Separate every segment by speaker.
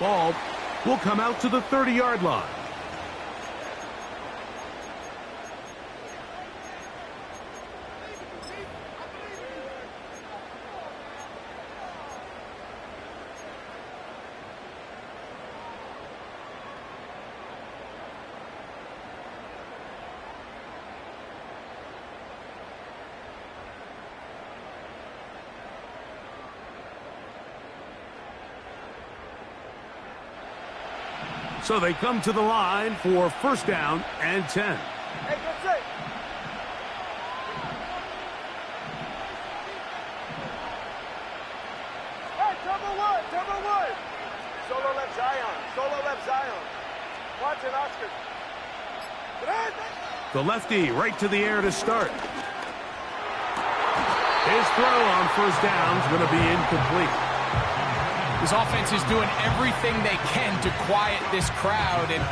Speaker 1: Ball will come out to the 30-yard line. So they come to the line for first down and 10.
Speaker 2: Hey, that's it. Hey, double one. Solo left Zion. Watch it, Oscar.
Speaker 1: The lefty right to the air to start. His throw on first down is going to be incomplete.
Speaker 3: This offense is doing everything they can to quiet this crowd, and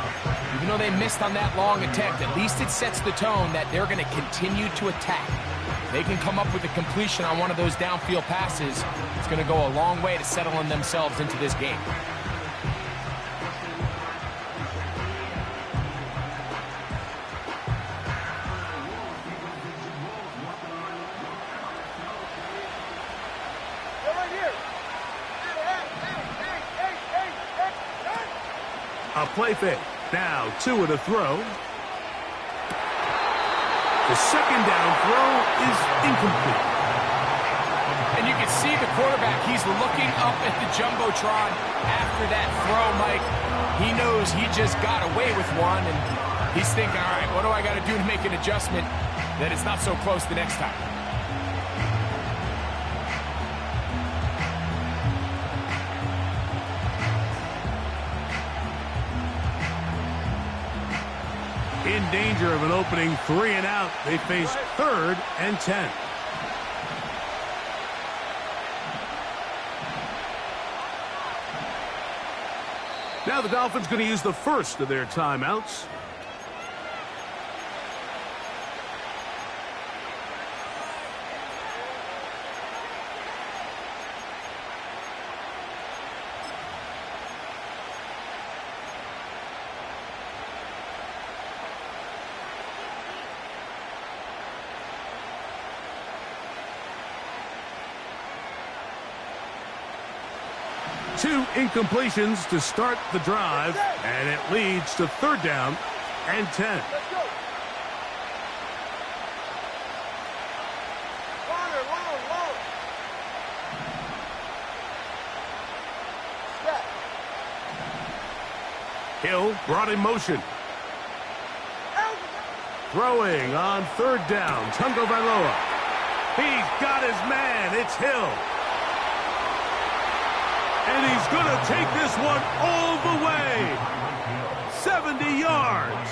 Speaker 3: even though they missed on that long attempt, at least it sets the tone that they're going to continue to attack. If they can come up with a completion on one of those downfield passes, it's going to go a long way to settling themselves into this game.
Speaker 1: A play fake. Now two at a throw. The second down throw is incomplete.
Speaker 3: And you can see the quarterback, he's looking up at the Jumbotron after that throw, Mike. He knows he just got away with one, and he's thinking, all right, what do I got to do to make an adjustment that it's not so close the next time?
Speaker 1: In danger of an opening 3 and out. They face third and 10. Now the Dolphins going to use the first of their timeouts. Two incompletions to start the drive, and it leads to third down and 10.
Speaker 2: Let's go. Long. Step.
Speaker 1: Hill brought in motion. Throwing on third down, Tungo Vailoa. He's got his man. It's Hill. And he's going to take this one all the way. 70 yards.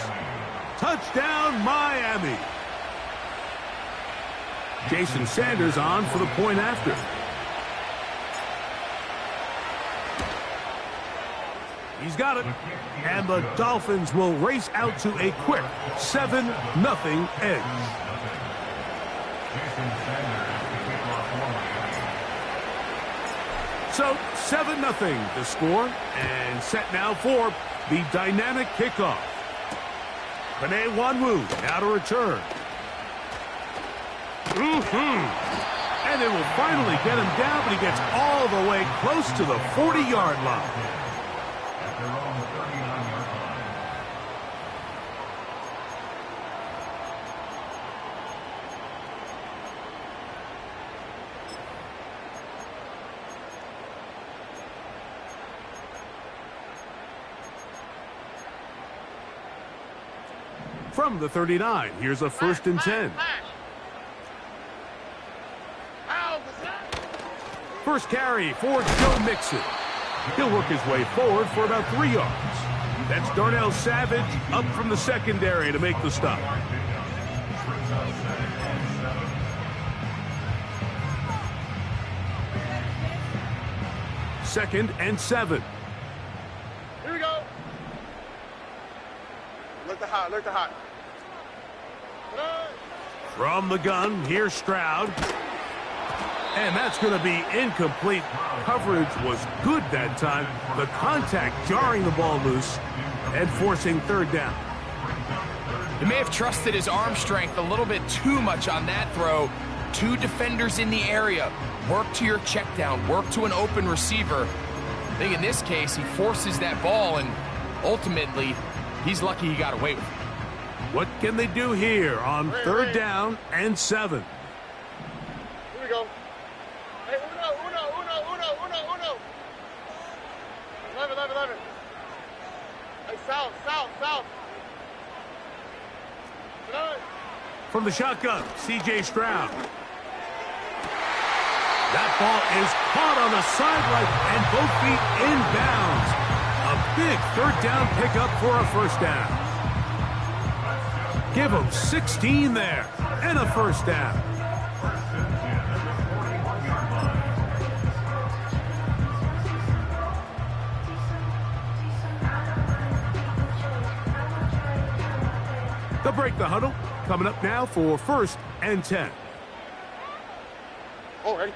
Speaker 1: Touchdown, Miami. Jason Sanders on for the point after. He's got it. And the Dolphins will race out to a quick 7-0 edge. So 7-0 the score, and set now for the dynamic kickoff. Panay Nwanwu now to return. And it will finally get him down, but he gets all the way close to the 40-yard line. From the 39, here's a first and 10. First carry for Joe Mixon. He'll work his way forward for about 3 yards. That's Darnell Savage up from the secondary to make the stop. Second and 7.
Speaker 2: Here we go. Look the hot.
Speaker 1: From the gun, here's Stroud. And that's going to be incomplete. Coverage was good that time. The contact jarring the ball loose and forcing third down.
Speaker 3: He may have trusted his arm strength a little bit too much on that throw. Two defenders in the area. Work to your check down. Work to an open receiver. I think in this case, he forces that ball, and ultimately, he's lucky he got away with it.
Speaker 1: What can they do here on third down and 7?
Speaker 2: Here we go. Hey, uno. 11. Hey, south. 11.
Speaker 1: From the shotgun, C.J. Stroud. That ball is caught on the sideline and both feet inbounds. A big third down pickup for a first down. Give them 16 there and a first down. They'll break the huddle. Coming up now for first and 10.
Speaker 2: Oh, ready.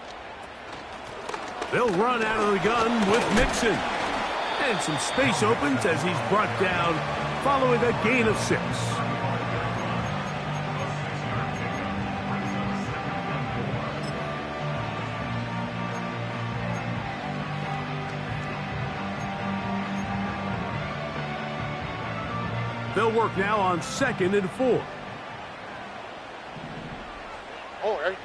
Speaker 1: They'll run out of the gun with Mixon. And some space opens as he's brought down following a gain of 6. They'll work now on 2nd and 4.
Speaker 2: Oh, ready.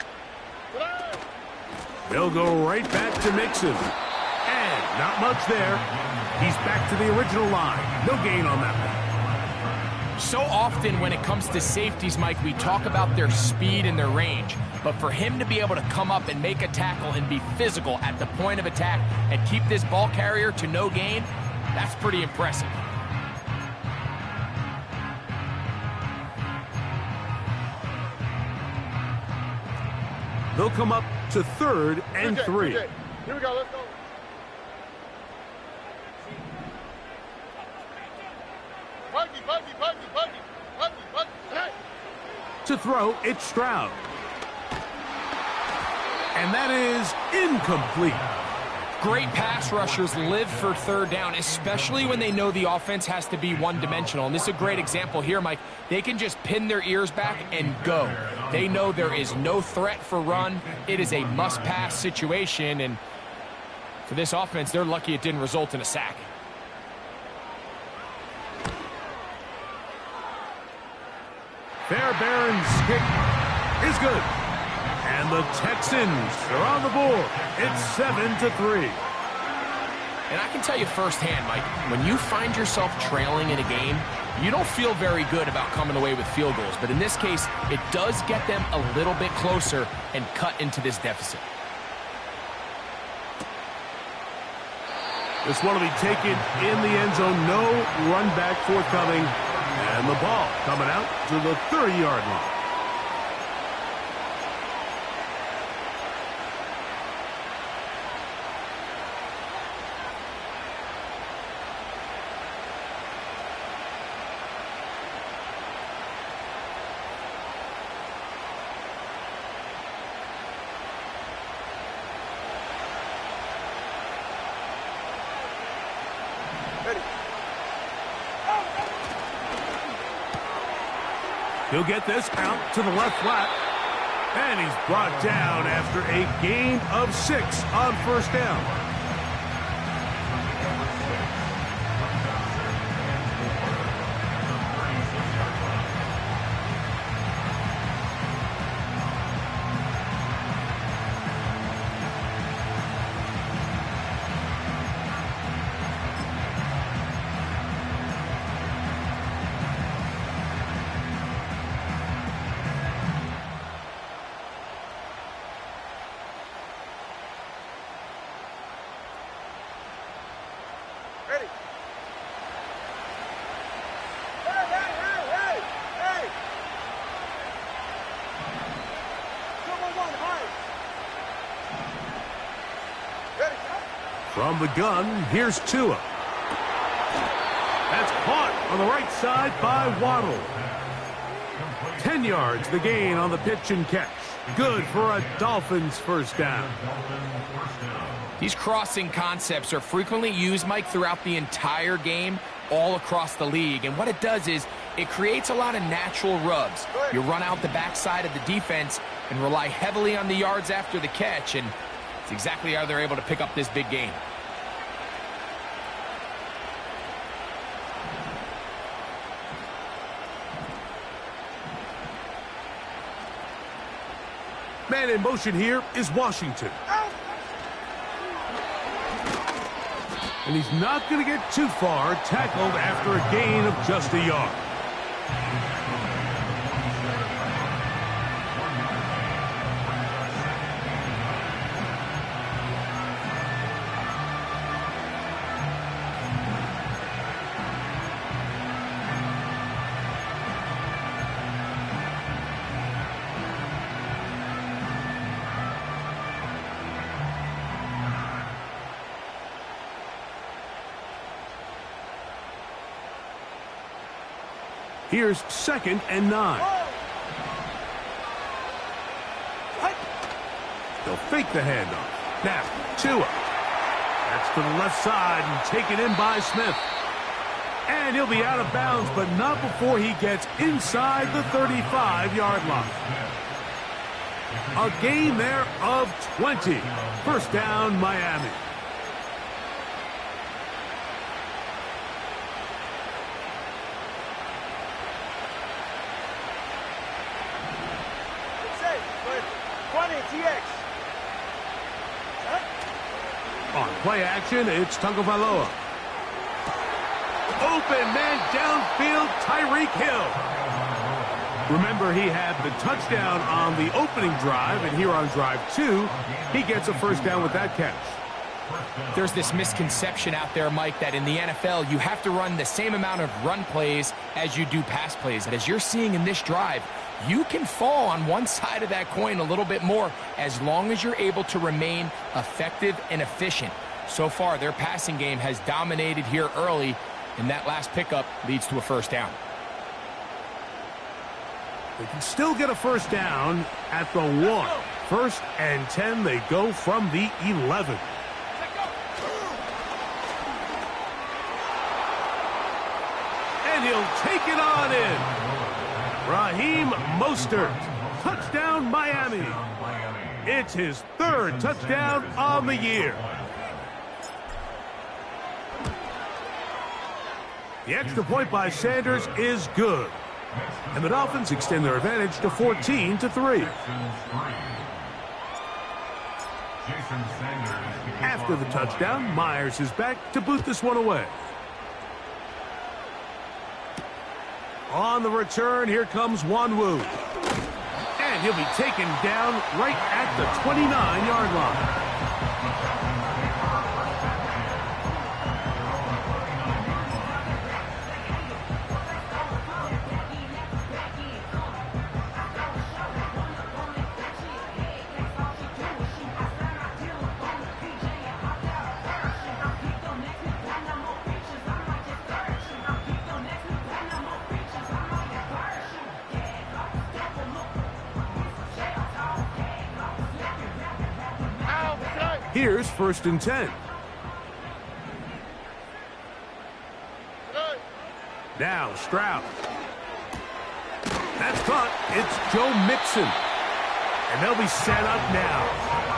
Speaker 1: They'll go right back to Mixon. And not much there. He's back to the original line. No gain on that one.
Speaker 3: So often when it comes to safeties, Mike, we talk about their speed and their range. But for him to be able to come up and make a tackle and be physical at the point of attack and keep this ball carrier to no gain, that's pretty impressive.
Speaker 1: They'll come up to 3rd and 3.
Speaker 2: Here we go, let's go. Buggy. Hey.
Speaker 1: To throw, it's Stroud. And that is incomplete.
Speaker 3: Great pass rushers live for third down, especially when they know the offense has to be one-dimensional. And this is a great example here, Mike. They can just pin their ears back and go. They know there is no threat for run. It is a must-pass situation, and for this offense, they're lucky it didn't result in a sack.
Speaker 1: Fairbairn's kick is good. And the Texans are on the board. It's 7-3.
Speaker 3: And I can tell you firsthand, Mike, when you find yourself trailing in a game, you don't feel very good about coming away with field goals. But in this case, it does get them a little bit closer and cut into this deficit.
Speaker 1: This one will be taken in the end zone. No run back forthcoming. And the ball coming out to the 30-yard line. He'll get this out to the left flat. And he's brought down after a gain of 6 on first down.
Speaker 2: Ready. Hey. Double one, high. Ready.
Speaker 1: From the gun, here's Tua. That's caught on the right side by Waddle. 10 yards, the gain on the pitch and catch. Good for a Dolphins first down.
Speaker 3: These crossing concepts are frequently used, Mike, throughout the entire game, all across the league. And what it does is it creates a lot of natural rubs. You run out the backside of the defense and rely heavily on the yards after the catch, and it's exactly how they're able to pick up this big gain.
Speaker 1: Man in motion here is Washington. And he's not going to get too far, tackled after a gain of just a yard. Here's 2nd and 9. They'll fake the handoff. Now, Tua. That's to the left side and taken in by Smith. And he'll be out of bounds, but not before he gets inside the 35-yard line. A gain there of 20. First down, Miami. On play action, it's Tagovailoa. Open man downfield, Tyreek Hill. Remember, he had the touchdown on the opening drive, and here on drive 2, he gets a first down with that catch.
Speaker 3: There's this misconception out there, Mike, that in the NFL, you have to run the same amount of run plays as you do pass plays. And as you're seeing in this drive, you can fall on one side of that coin a little bit more as long as you're able to remain effective and efficient. So far, their passing game has dominated here early, and that last pickup leads to a first down.
Speaker 1: They can still get a first down at the 1. 1st and 10, they go from the 11. And he'll take it on in. Raheem Mostert. Touchdown, Miami. It's his 3rd touchdown on the year. The extra point by Sanders is good. And the Dolphins extend their advantage to 14-3. After the touchdown, Myers is back to boot this one away. On the return, here comes Wanwu. And he'll be taken down right at the 29-yard line. Here's 1st and 10. Now Stroud. That's caught. It's Joe Mixon. And they'll be set up now.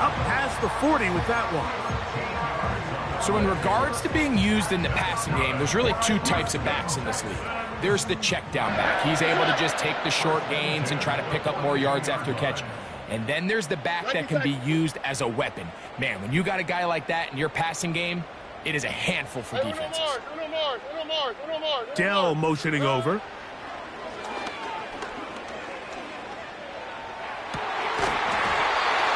Speaker 1: Up past the 40 with that one.
Speaker 3: So in regards to being used in the passing game, there's really 2 types of backs in this league. There's the check down back. He's able to just take the short gains and try to pick up more yards after catch. And then there's the back that can be used as a weapon. Man, when you got a guy like that in your passing game, it is a handful for defenses.
Speaker 1: Dell motioning over.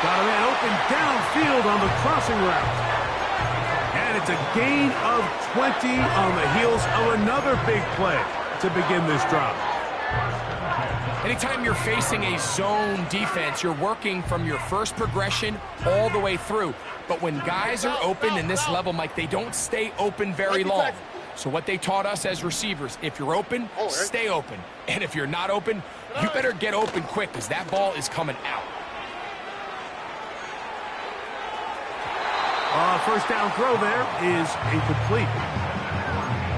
Speaker 1: Got a man open downfield on the crossing route. And it's a gain of 20 on the heels of another big play to begin this drive.
Speaker 3: Anytime you're facing a zone defense, you're working from your first progression all the way through. But when guys are open in this level, Mike, they don't stay open very long. So what they taught us as receivers, if you're open, stay open. And if you're not open, you better get open quick because that ball is coming out.
Speaker 1: First down throw there is incomplete.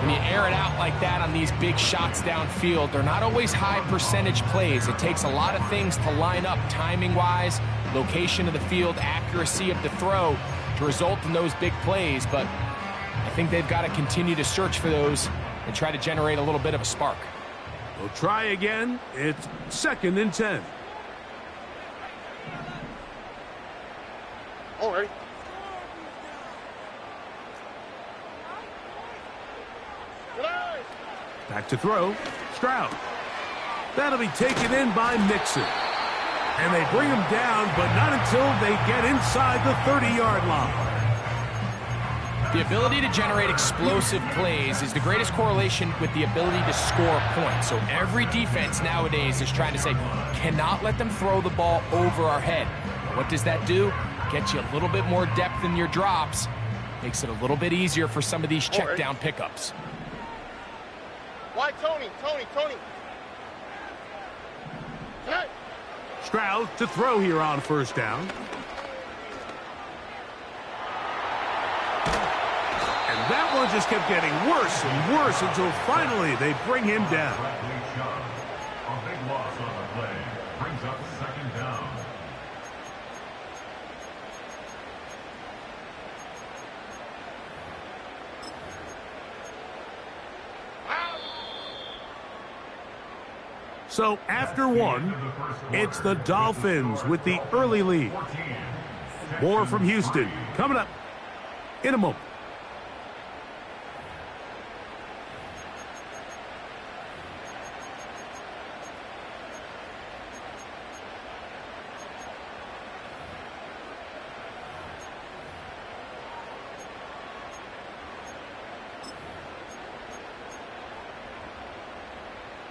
Speaker 3: When you air it out like that on these big shots downfield, they're not always high percentage plays. It takes a lot of things to line up timing-wise, location of the field, accuracy of the throw to result in those big plays. But I think they've got to continue to search for those and try to generate a little bit of a spark.
Speaker 1: We'll try again. It's 2nd and 10.
Speaker 2: All right.
Speaker 1: Back to throw. Stroud. That'll be taken in by Mixon. And they bring him down, but not until they get inside the 30-yard line.
Speaker 3: The ability to generate explosive plays is the greatest correlation with the ability to score points. So every defense nowadays is trying to say, cannot let them throw the ball over our head. Now, what does that do? Gets you a little bit more depth in your drops. Makes it a little bit easier for some of these check down pickups.
Speaker 2: Why, Tony? Hey.
Speaker 1: Stroud to throw here on first down. And that one just kept getting worse and worse until finally they bring him down.
Speaker 4: A big loss on the play brings up 2nd down.
Speaker 1: So after one, it's the Dolphins with the early lead. More from Houston coming up in a moment.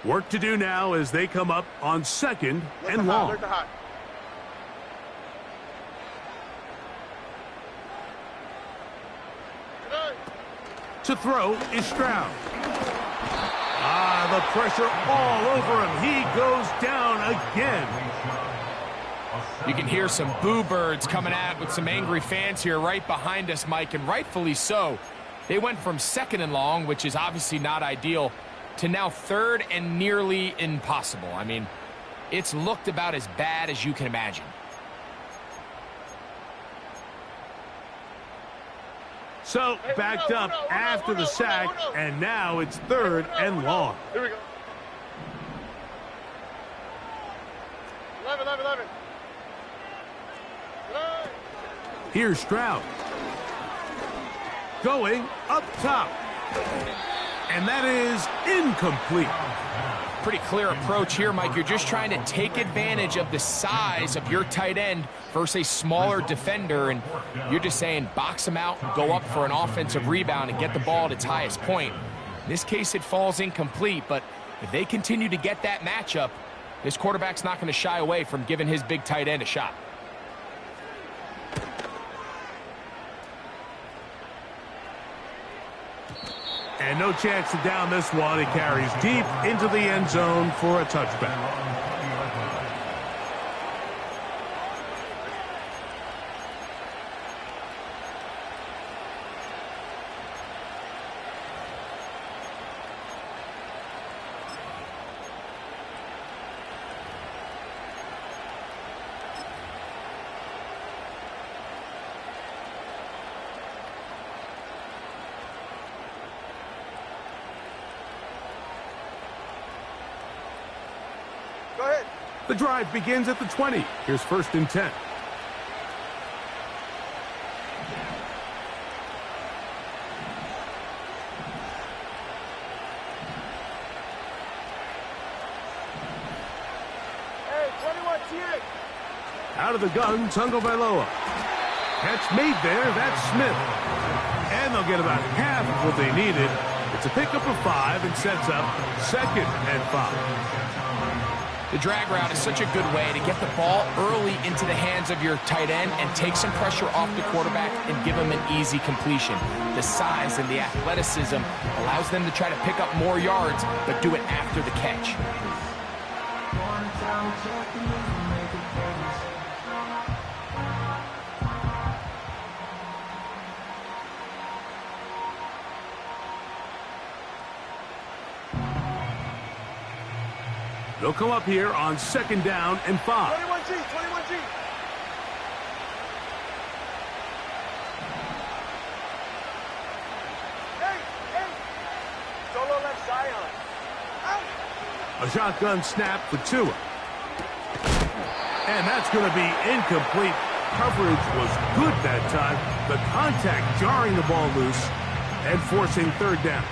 Speaker 1: Work to do now as they come up on 2nd and long. To throw is Stroud. The pressure all over him. He goes down again.
Speaker 3: You can hear some boo birds coming out with some angry fans here right behind us, Mike, and rightfully so. They went from 2nd and long, which is obviously not ideal, to now 3rd and nearly impossible. I mean, it's looked about as bad as you can imagine.
Speaker 1: So, backed up after the sack, and now it's 3rd and long.
Speaker 2: Here we go. 11.
Speaker 1: Here's Stroud. Going up top. And that is incomplete.
Speaker 3: Pretty clear approach here, Mike. You're just trying to take advantage of the size of your tight end versus a smaller defender, and you're just saying box him out, go up for an offensive rebound, and get the ball at its highest point. In this case, it falls incomplete, but if they continue to get that matchup, this quarterback's not going to shy away from giving his big tight end a shot.
Speaker 1: And no chance to down this one. It carries deep into the end zone for a touchback.
Speaker 2: Go ahead.
Speaker 1: The drive begins at the 20. Here's 1st and 10.
Speaker 2: Hey, 21 T8.
Speaker 1: Out of the gun, Tagovailoa. Catch made there. That's Smith. And they'll get about half of what they needed. It's a pickup of 5 and sets up 2nd and 5.
Speaker 3: The drag route is such a good way to get the ball early into the hands of your tight end and take some pressure off the quarterback and give him an easy completion. The size and the athleticism allows them to try to pick up more yards, but do it after the catch.
Speaker 1: They'll come up here on 2nd down and 5.
Speaker 2: 21G, 21G. Hey. Solo left Zion. Out.
Speaker 1: A shotgun snap for Tua. And that's going to be incomplete. Coverage was good that time. The contact jarring the ball loose and forcing 3rd down.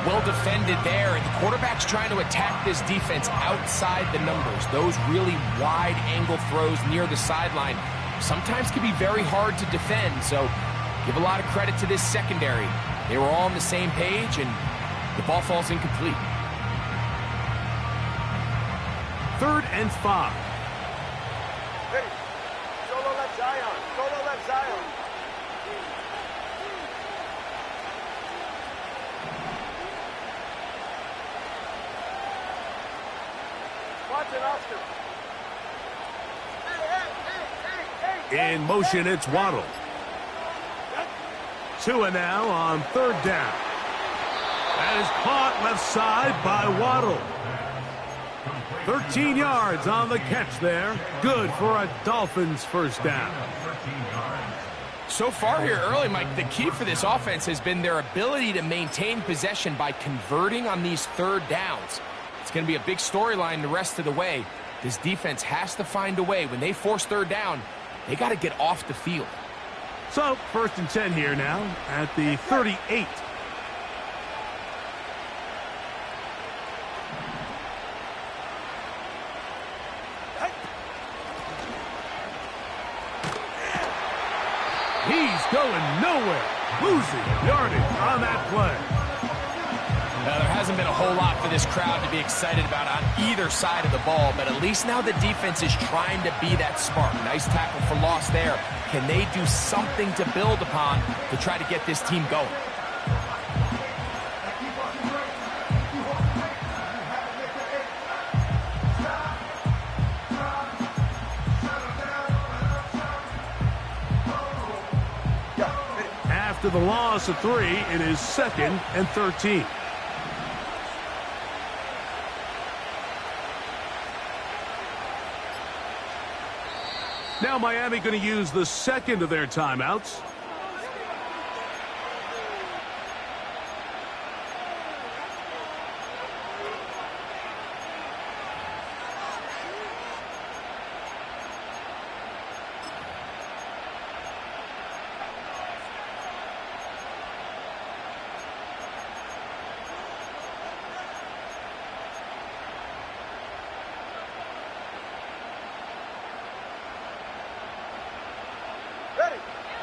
Speaker 3: Well defended there, and the quarterback's trying to attack this defense outside the numbers. Those really wide angle throws near the sideline sometimes can be very hard to defend, so give a lot of credit to this secondary. They were all on the same page, and the ball falls incomplete.
Speaker 1: 3rd and 5.
Speaker 2: Hey. Solo left Zion. Solo left Zion. Watson, Oscar. Hey.
Speaker 1: In motion, it's Waddle. Tua now on 3rd down. That is caught left side by Waddle. 13 yards on the catch there. Good for a Dolphins 1st down.
Speaker 3: So far here early, Mike, the key for this offense has been their ability to maintain possession by converting on these 3rd downs. It's going to be a big storyline the rest of the way. This defense has to find a way. When they force 3rd down, they got to get off the field.
Speaker 1: So, 1st and 10 here now at the 38. He's going nowhere. Losing yardage on that play.
Speaker 3: Now, there hasn't been a whole lot for this crowd to be excited about on either side of the ball, but at least now the defense is trying to be that spark. Nice tackle for loss there. Can they do something to build upon to try to get this team going?
Speaker 1: After the loss of 3, it is 2nd and 13. Now Miami going to use the 2nd of their timeouts.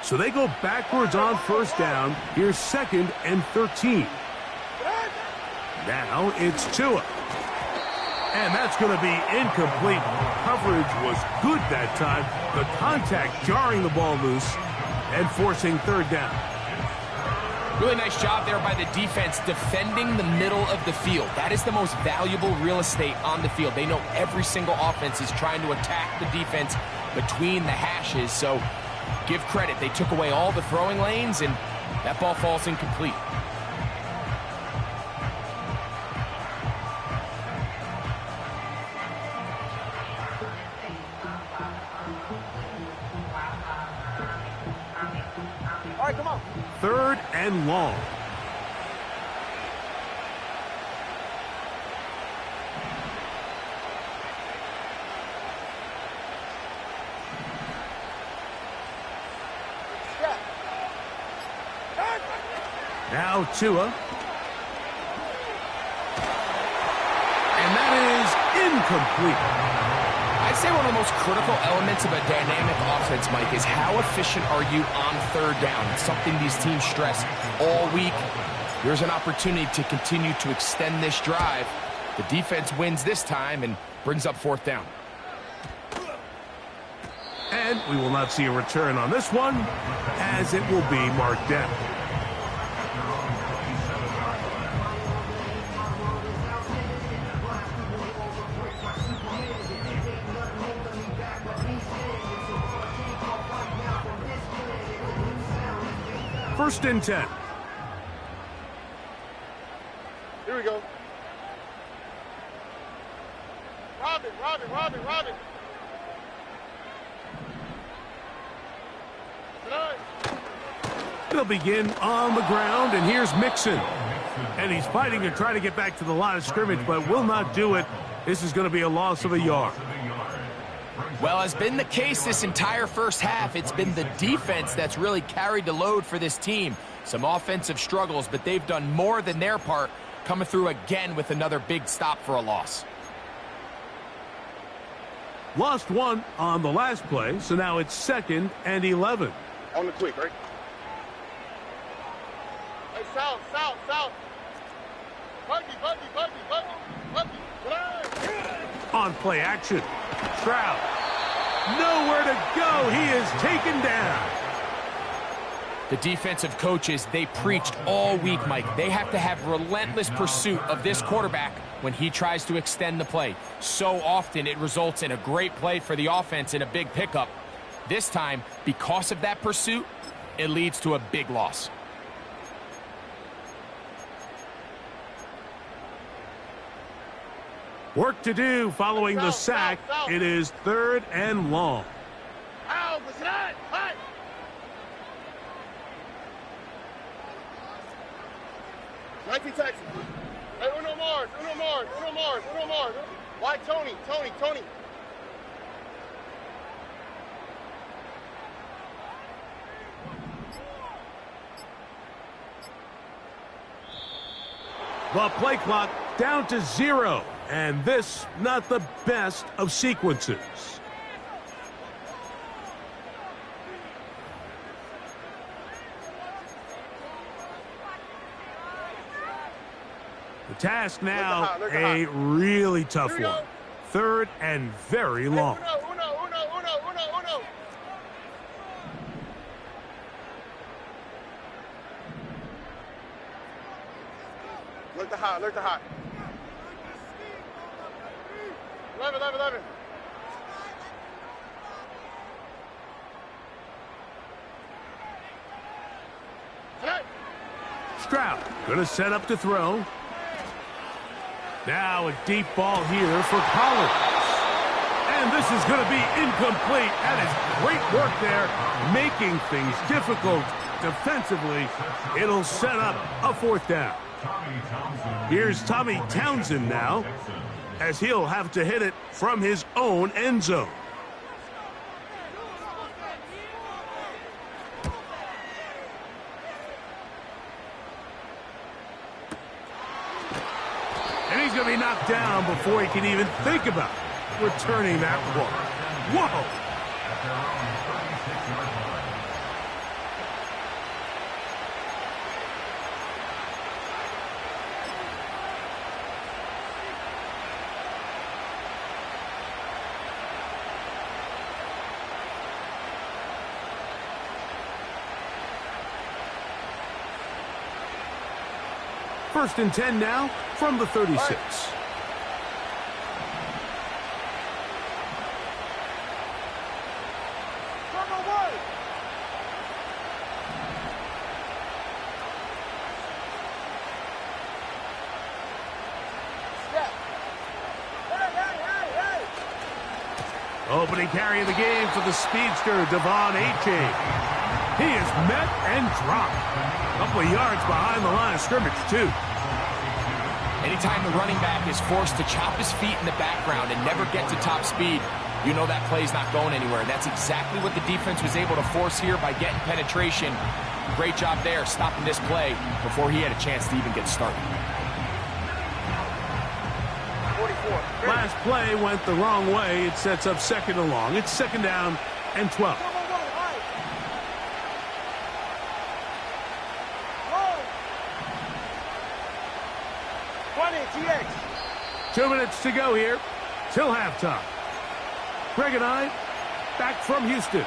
Speaker 1: So they go backwards on 1st down. Here's 2nd and 13. Now it's Tua. And that's going to be incomplete. Coverage was good that time. The contact jarring the ball loose and forcing 3rd down.
Speaker 3: Really nice job there by the defense defending the middle of the field. That is the most valuable real estate on the field. They know every single offense is trying to attack the defense between the hashes, so give credit. They took away all the throwing lanes, and that ball falls incomplete.
Speaker 2: All right, come on.
Speaker 1: 3rd and long. Now Tua. And that is incomplete.
Speaker 3: I'd say one of the most critical elements of a dynamic offense, Mike, is how efficient are you on 3rd down? It's something these teams stress all week. Here's an opportunity to continue to extend this drive The defense wins this time and brings up 4th down.
Speaker 1: And we will not see a return on this one, as it will be marked down. First and 10.
Speaker 2: Here we go. Robin.
Speaker 1: They'll begin on the ground, and here's Mixon. And he's fighting to try to get back to the line of scrimmage, but will not do it. This is going to be a loss of a yard.
Speaker 3: Well, has been the case this entire first half. It's been the defense that's really carried the load for this team. Some offensive struggles, but they've done more than their part, coming through again with another big stop for a loss.
Speaker 1: Lost one on the last play, so now it's 2nd and 11.
Speaker 2: On the tweak, right? Hey, south. Buggy.
Speaker 1: On play action. Stroud. Nowhere to go. He is taken down.
Speaker 3: The defensive coaches, they preached all week, Mike. They have to have relentless pursuit of this quarterback when he tries to extend the play. So often it results in a great play for the offense and a big pickup. This time, because of that pursuit, it leads to a big loss.
Speaker 1: Work to do following the sack. It is 3rd and long.
Speaker 2: Ow, was that? Hot. Nike Texas. Hey, Uno Mars. Why Tony?
Speaker 1: The play clock down to 0. And this, not the best of sequences. The task now, a really tough one. 3rd and very long.
Speaker 2: Uno. Look the hot. 11.
Speaker 1: Stroud going to set up to throw. Now a deep ball here for Collins. And this is going to be incomplete. That is great work there, making things difficult defensively. It'll set up a 4th down. Here's Tommy Townsend now, as he'll have to hit it from his own end zone. And he's going to be knocked down before he can even think about returning that one. Whoa! First and 10 now from the 36.
Speaker 2: Right.
Speaker 1: Opening carry of the game for the speedster, Devon A-Chain. He is met and dropped. A couple of yards behind the line of scrimmage, too.
Speaker 3: Anytime the running back is forced to chop his feet in the background and never get to top speed, you know that play's not going anywhere. And that's exactly what the defense was able to force here by getting penetration. Great job there, stopping this play before he had a chance to even get started.
Speaker 2: 44.
Speaker 1: Last play went the wrong way. It sets up 2nd and long. It's 2nd down and 12.
Speaker 2: 20, TX.
Speaker 1: 2 minutes to go here till halftime. Greg and I back from Houston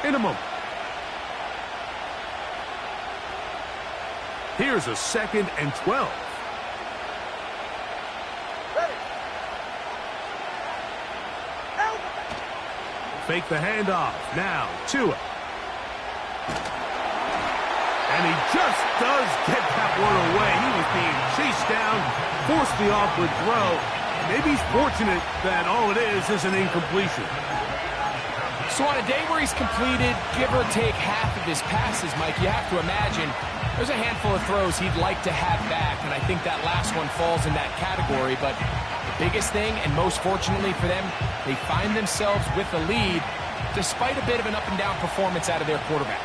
Speaker 1: in a moment. Here's a 2nd and 12. Fake the handoff. Now, Tua. And he just does get that one away. He was being chased down, forced the awkward throw. Maybe he's fortunate that all it is an incompletion.
Speaker 3: So on a day where he's completed, give or take half of his passes, Mike, you have to imagine there's a handful of throws he'd like to have back, and I think that last one falls in that category. But the biggest thing, and most fortunately for them, they find themselves with the lead despite a bit of an up-and-down performance out of their quarterback.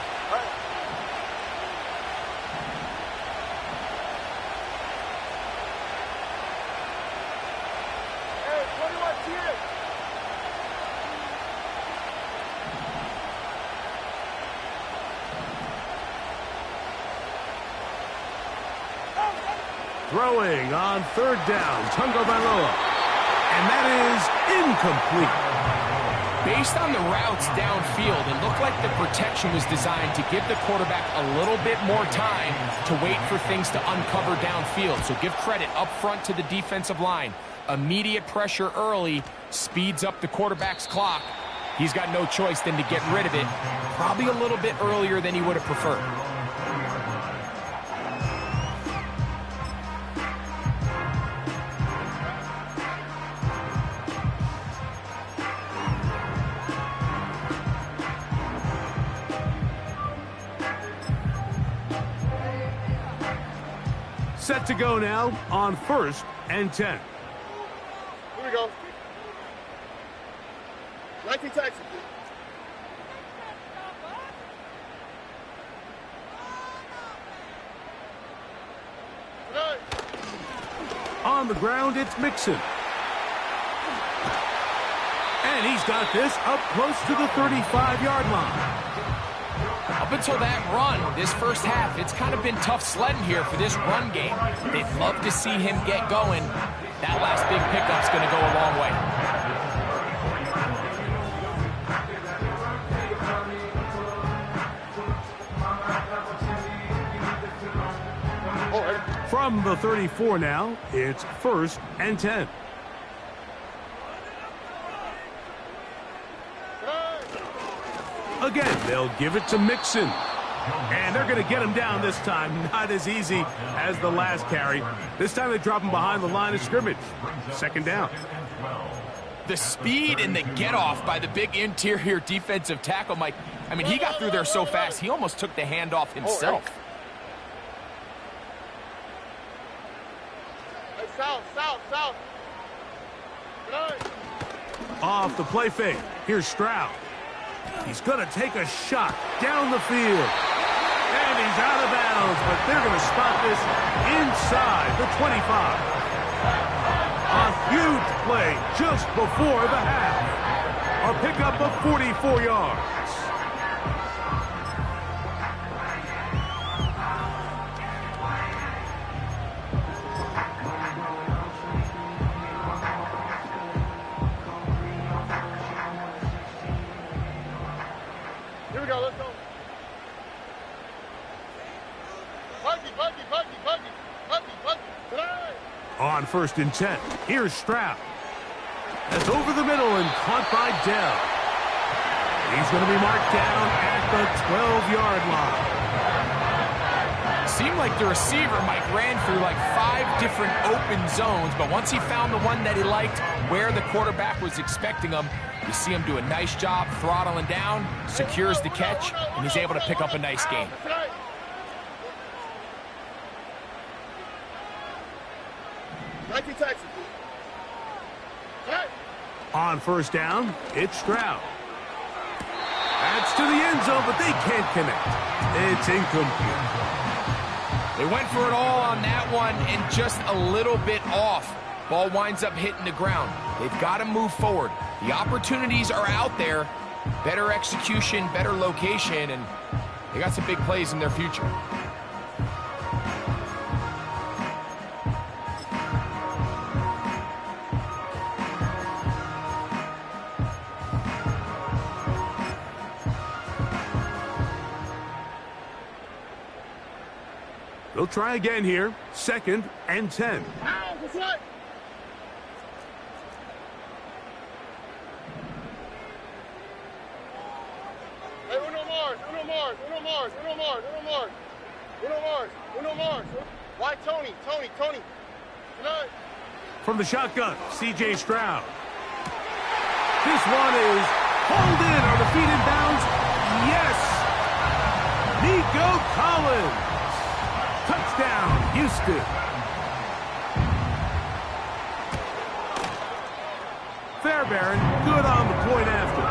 Speaker 1: Throwing on 3rd down, Tungo Bailoa. And that is incomplete.
Speaker 3: Based on the routes downfield, it looked like the protection was designed to give the quarterback a little bit more time to wait for things to uncover downfield. So give credit up front to the defensive line. Immediate pressure early speeds up the quarterback's clock. He's got no choice than to get rid of it, probably a little bit earlier than he would have preferred.
Speaker 1: Set to go now on 1st and 10.
Speaker 2: Here we go. 19 Texas.
Speaker 1: On the ground, it's Mixon. And he's got this up close to the 35-yard line.
Speaker 3: Up until that run, this first half, it's kind of been tough sledding here for this run game. They'd love to see him get going. That last big pickup's going to go a long way.
Speaker 1: From the 34 now, it's 1st and 10. Again, they'll give it to Mixon. And they're going to get him down this time. Not as easy as the last carry. This time they drop him behind the line of scrimmage. 2nd down.
Speaker 3: The speed and the get-off by the big interior defensive tackle, Mike. I mean, he got through there so fast, he almost took the handoff himself.
Speaker 2: Hey, south.
Speaker 1: Off the play fake. Here's Stroud. He's going to take a shot down the field. And he's out of bounds, but they're going to spot this inside the 25. A huge play just before the half. A pickup of 44 yards.
Speaker 2: Here we go, let's go. Buggy.
Speaker 1: On 1st and 10, here's Stroud. That's over the middle and caught by Dell. He's going to be marked down at the 12-yard line.
Speaker 3: Seemed like the receiver, Mike, ran through like 5 different open zones, but once he found the one that he liked, where the quarterback was expecting him, you see him do a nice job throttling down, secures the catch, and he's able to pick up a nice gain.
Speaker 1: On 1st down, it's Stroud. That's to the end zone, but they can't connect. It's incomplete.
Speaker 3: They went for it all on that one and just a little bit off. Ball winds up hitting the ground. They've got to move forward. The opportunities are out there. Better execution, better location, and they got some big plays in their future.
Speaker 1: They'll try again here. 2nd and 10.
Speaker 2: Why Tony? Tonight.
Speaker 1: From the shotgun, C.J. Stroud. This one is hauled in. Are the feet in bounds? Yes! Nico Collins. Touchdown, Houston. Fairbairn, good on the point after.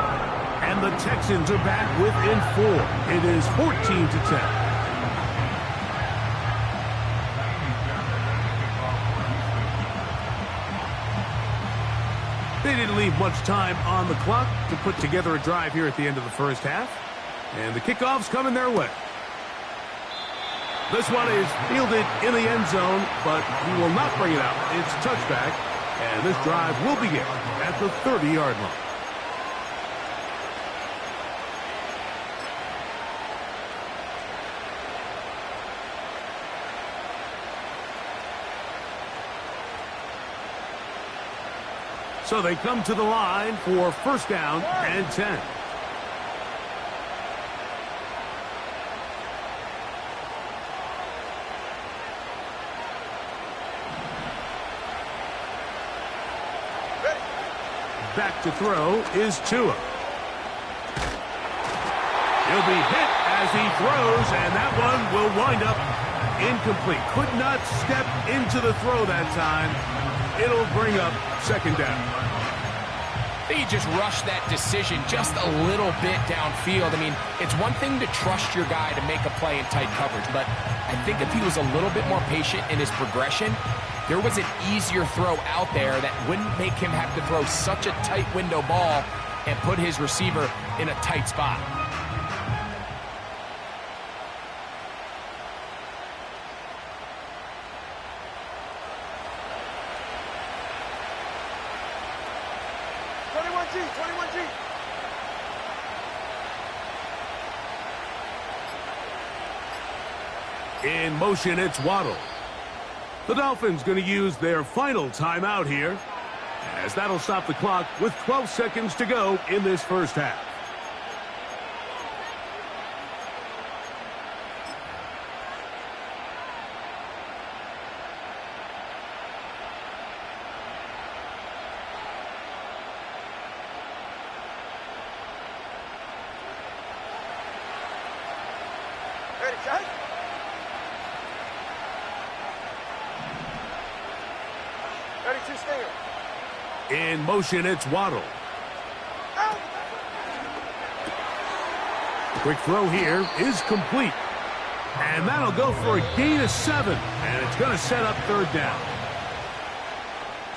Speaker 1: And the Texans are back within 4. It is 14-10. They didn't leave much time on the clock to put together a drive here at the end of the first half. And the kickoff's coming their way. This one is fielded in the end zone, but he will not bring it out. It's touchback, and this drive will begin at the 30-yard line. So they come to the line for 1st down and 10. Back to throw is Tua. He'll be hit as he throws, and that one will wind up incomplete. Could not step into the throw that time. It'll bring up 2nd down.
Speaker 3: They just rushed that decision just a little bit downfield. I mean, it's one thing to trust your guy to make a play in tight coverage, but I think if he was a little bit more patient in his progression, there was an easier throw out there that wouldn't make him have to throw such a tight window ball and put his receiver in a tight spot.
Speaker 1: In motion, it's Waddle. The Dolphins going to use their final timeout here, as that'll stop the clock with 12 seconds to go in this first half.
Speaker 2: Ready, guys? Ready, 2 stinger.
Speaker 1: In motion, it's Waddle.
Speaker 2: Out.
Speaker 1: Quick throw here is complete. And that'll go for a gain of 7. And it's going to set up 3rd down.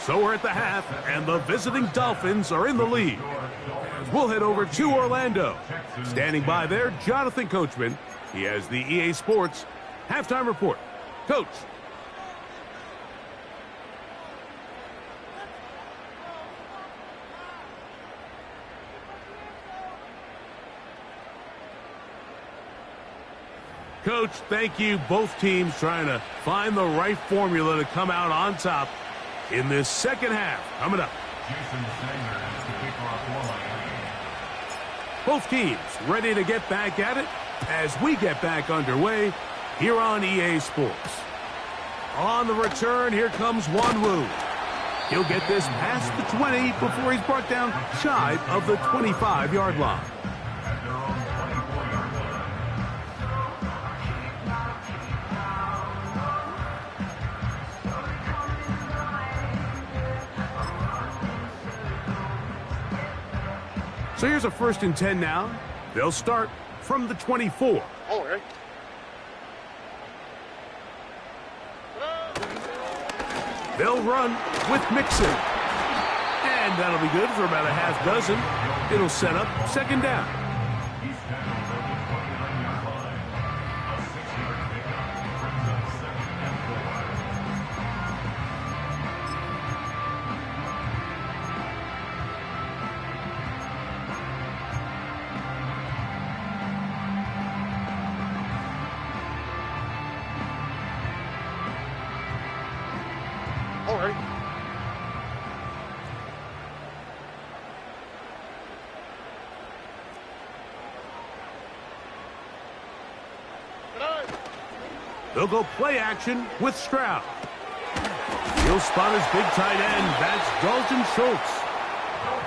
Speaker 1: So we're at the half, and the visiting Dolphins are in the lead. We'll head over to Orlando. Standing by there, Jonathan Coachman. He has the EA Sports halftime report. Coach. Coach, thank you. Both teams trying to find the right formula to come out on top in this second half. Coming up. Both teams ready to get back at it as we get back underway here on EA Sports. On the return, here comes Wanwu. He'll get this past the 20 before he's brought down shy of the 25-yard line. So here's a 1st and 10 now. They'll start from the 24.
Speaker 2: All right.
Speaker 1: They'll run with Mixon. And that'll be good for about a half dozen. It'll set up 2nd down. They'll go play action with Stroud. He'll spot his big tight end. That's Dalton Schultz.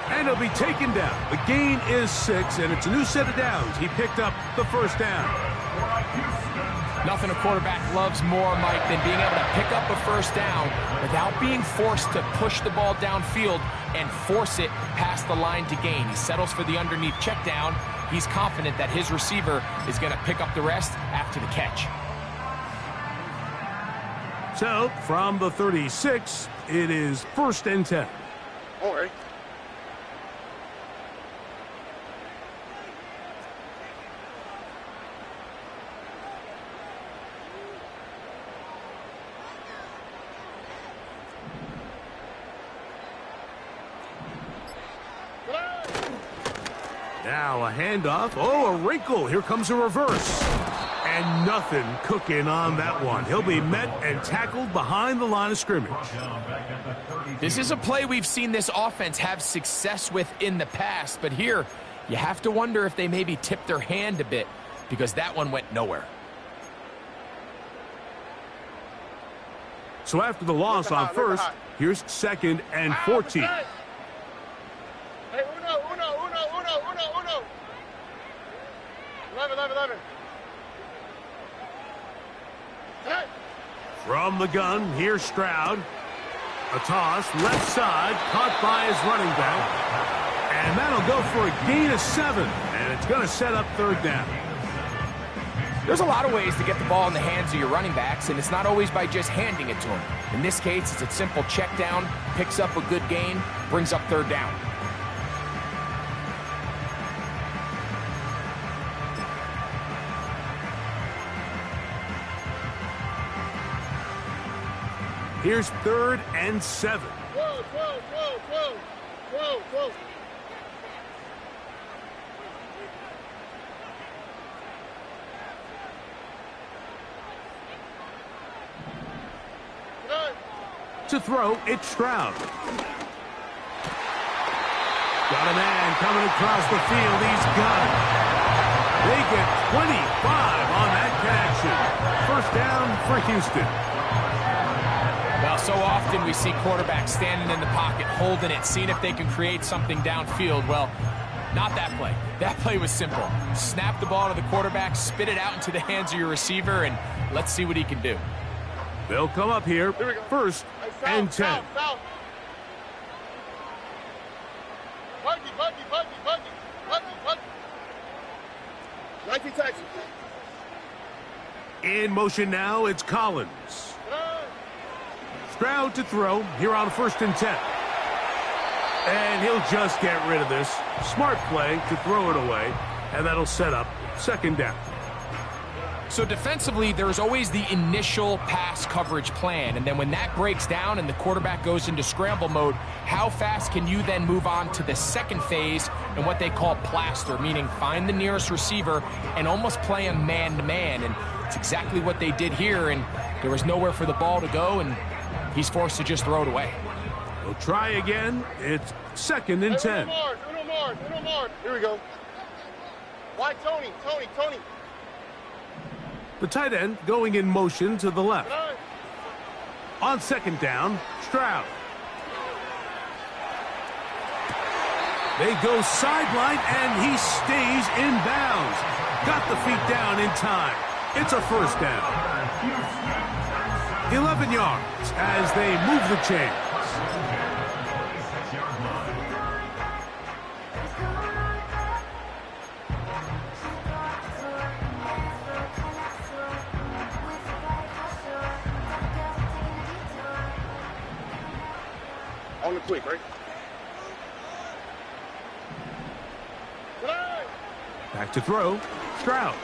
Speaker 1: And he'll be taken down. The gain is 6, and it's a new set of downs. He picked up the first down.
Speaker 3: Nothing a quarterback loves more, Mike, than being able to pick up a first down without being forced to push the ball downfield and force it past the line to gain. He settles for the underneath check down. He's confident that his receiver is going to pick up the rest after the catch.
Speaker 1: So, from the 36, it is 1st and 10.
Speaker 2: All right.
Speaker 1: Now a handoff. Oh, a wrinkle. Here comes a reverse. And nothing cooking on that one. He'll be met and tackled behind the line of scrimmage.
Speaker 3: This is a play we've seen this offense have success with in the past, but here you have to wonder if they maybe tipped their hand a bit because that one went nowhere.
Speaker 1: So after the loss on first, here's 2nd and 14.
Speaker 2: Hey, uno. 11. Hey.
Speaker 1: From the gun, here's Stroud. A toss, left side, caught by his running back. And that'll go for a gain of 7. And it's going to set up 3rd down.
Speaker 3: There's a lot of ways to get the ball in the hands of your running backs, and it's not always by just handing it to them. In this case, it's a simple check down, picks up a good gain, brings up 3rd down.
Speaker 1: Here's 3rd and 7.
Speaker 2: Whoa.
Speaker 1: To throw, it's Stroud. Got a man coming across the field. He's got it. They get 25 on that connection. 1st down for Houston.
Speaker 3: Well, so often we see quarterbacks standing in the pocket, holding it, seeing if they can create something downfield. Well, not that play. That play was simple. Snap the ball to the quarterback, spit it out into the hands of your receiver, and let's see what he can do.
Speaker 1: They'll come up here, 1st and 10.
Speaker 2: South. Buggy. 19 Texas.
Speaker 1: In motion now, it's Collins. Stroud to throw here on 1st and 10. And he'll just get rid of this. Smart play to throw it away, and that'll set up 2nd down.
Speaker 3: So defensively, there's always the initial pass coverage plan, and then when that breaks down and the quarterback goes into scramble mode, how fast can you then move on to the 2nd phase and what they call plaster, meaning find the nearest receiver and almost play him man-to-man, and it's exactly what they did here, and there was nowhere for the ball to go, and he's forced to just throw it away.
Speaker 1: We'll try again. It's 2nd and 10.
Speaker 2: Uno more. Here we go. Why Tony?
Speaker 1: The tight end going in motion to the left. On 2nd down, Stroud. They go sideline, and he stays in bounds. Got the feet down in time. It's a 1st down. 11 yards as they move the chains.
Speaker 2: On the quick, right?
Speaker 1: Back to throw, Stroud.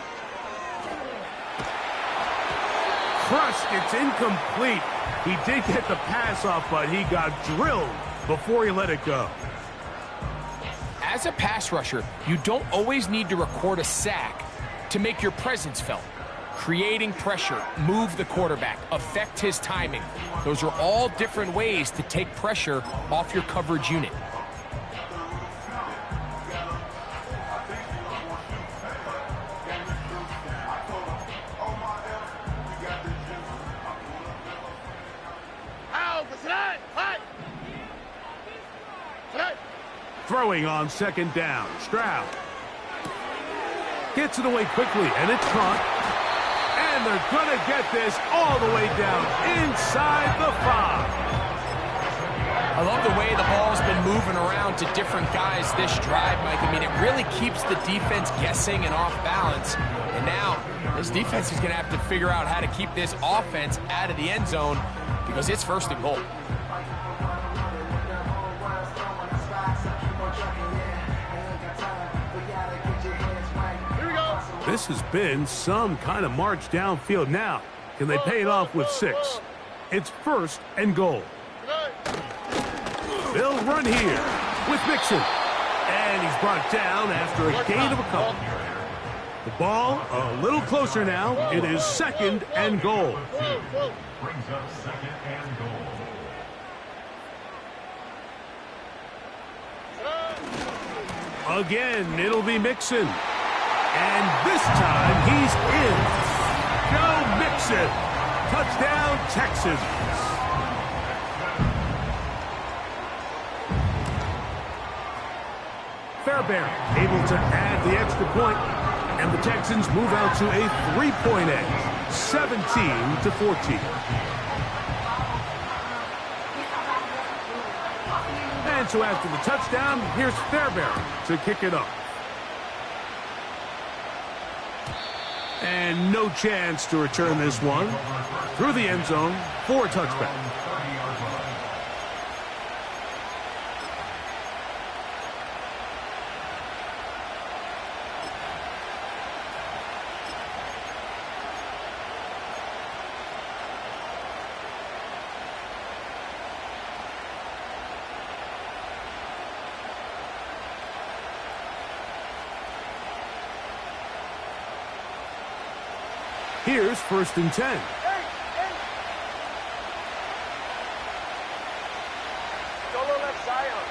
Speaker 1: Crushed, it's incomplete. He did get the pass off, but he got drilled before he let it go.
Speaker 3: As a pass rusher, you don't always need to record a sack to make your presence felt. Creating pressure, move the quarterback, affect his timing. Those are all different ways to take pressure off your coverage unit.
Speaker 1: Throwing on second down. Stroud gets it away quickly, and it's caught. And they're going to get this all the way down inside the 5.
Speaker 3: I love the way the ball's been moving around to different guys this drive, Mike. I mean, it really keeps the defense guessing and off balance. And now, this defense is going to have to figure out how to keep this offense out of the end zone because it's first and goal.
Speaker 2: Here we go.
Speaker 1: This has been some kind of march downfield. Now, can they pay it off with 6? It's first and goal. They'll run here with Mixon. And he's brought down after a gain of a couple. The ball a little closer now. It is second and goal.
Speaker 4: Brings up second and goal.
Speaker 1: Again, it'll be Mixon. And this time, he's in. Joe Mixon. Touchdown, Texans. Fairbairn able to add the extra point, and the Texans move out to a 3-point edge, 17-14. And so after the touchdown, here's Fairbairn to kick it off. And no chance to return this one through the end zone for a touchback. Here's first and 10.
Speaker 2: Solo left Zion.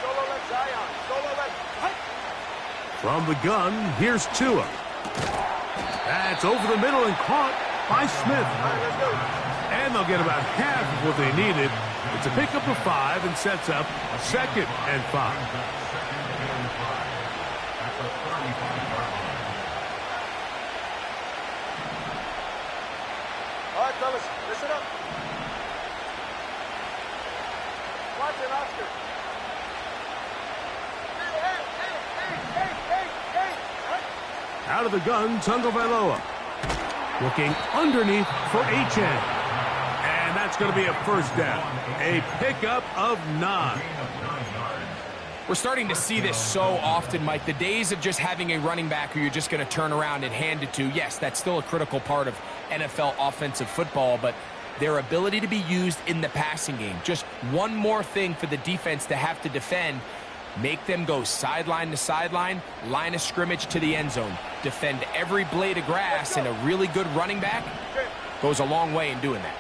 Speaker 2: Solo left Zion. Solo left.
Speaker 1: From the gun, here's Tua. That's over the middle and caught by Smith.
Speaker 2: All right, let's go.
Speaker 1: And they'll get about half of what they needed. It's a pickup of 5 and sets up a second and 5.
Speaker 2: All right, fellas, listen up. Watch it, Oscar. Hey.
Speaker 1: Out of the gun, Tagovailoa. Looking underneath for Achane. And that's going to be a first down. A pickup of 9.
Speaker 3: We're starting to see this so often, Mike. The days of just having a running back who you're just going to turn around and hand it to, yes, that's still a critical part of NFL offensive football, but their ability to be used in the passing game, just one more thing for the defense to have to defend, make them go sideline to sideline, line of scrimmage to the end zone, defend every blade of grass, and a really good running back goes a long way in doing that.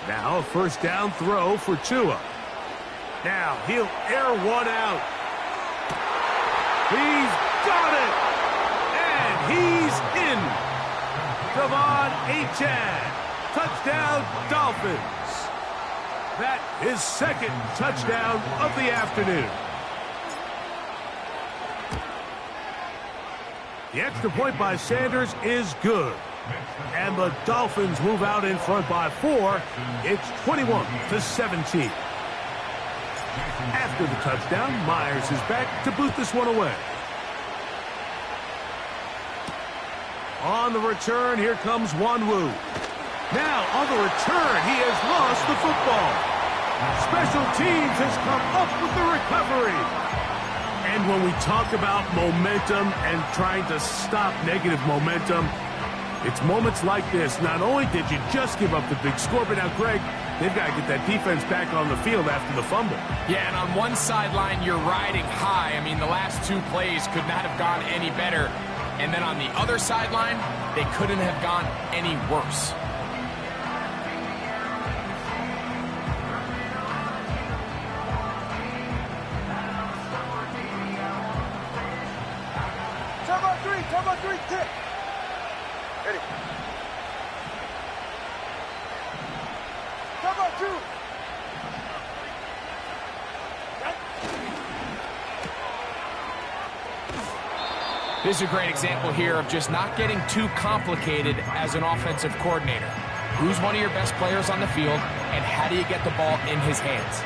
Speaker 1: Now a first down throw for Tua. Now he'll air one out. He's got it! And he's in! Devon Achane. Touchdown, Dolphins. That is second touchdown of the afternoon. The extra point by Sanders is good. And the Dolphins move out in front by 4. It's 21-17. After the touchdown, Myers is back to boot this one away. On the return, here comes Wanwu. Now, on the return, he has lost the football. Special teams has come up with the recovery. And when we talk about momentum and trying to stop negative momentum, it's moments like this. Not only did you just give up the big score, but now, Greg, they've got to get that defense back on the field after the fumble. Yeah, and on one sideline, you're riding high. I mean, the last 2 plays could not have gone any better. And then on the other sideline, they couldn't have gone any worse.
Speaker 2: Turbo 3, tip. Ready. 2.
Speaker 3: This is a great example here of just not getting too complicated as an offensive coordinator. Who's one of your best players on the field, and how do you get the ball in his hands?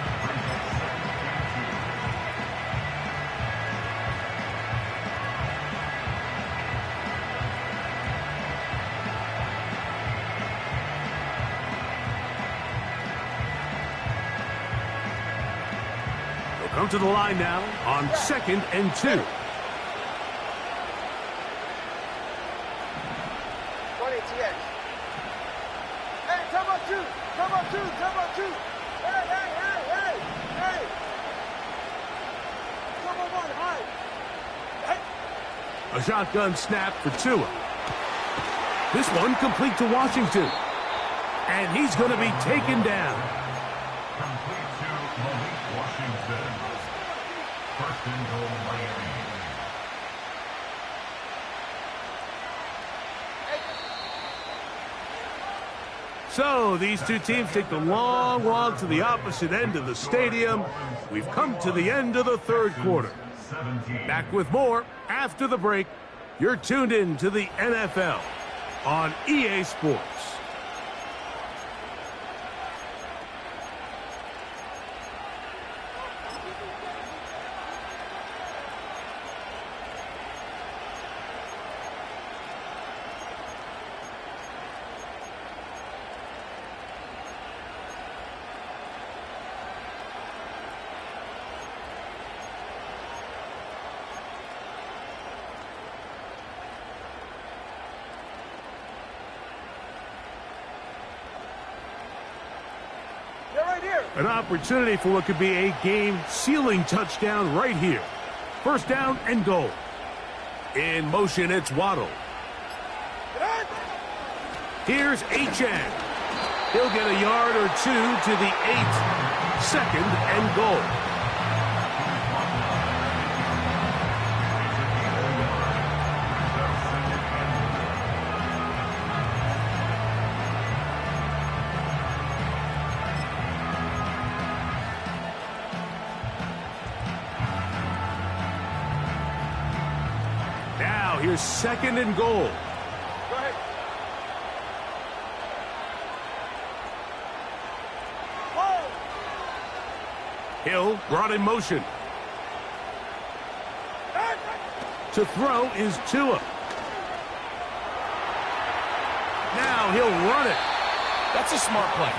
Speaker 1: They'll come to the line now on 2nd and 2.
Speaker 2: 20 TX. Hey, turbo 2. Turbo 2. Turbo 2. Hey, hey, hey, hey, hey. Turbo 1, high. Hey.
Speaker 1: A shotgun snap for Tua. This one complete to Washington. And he's going to be taken down.
Speaker 4: Complete to Malik Washington. First and goal, Miami.
Speaker 1: So these two teams take the long walk to the opposite end of the stadium. We've come to the end of the third quarter. Back with more after the break. You're tuned in to the NFL on EA Sports.
Speaker 2: You're right here.
Speaker 1: An opportunity for what could be a game-sealing touchdown right here. First down and goal. In motion, it's Waddle.
Speaker 2: Get on.
Speaker 1: Here's Achane. He'll get a yard or two to the 8. 2nd and goal. Now here's 2nd and goal.
Speaker 2: Go ahead. Whoa.
Speaker 1: Hill brought in motion. To throw is Tua. Now he'll run it.
Speaker 3: That's a smart play.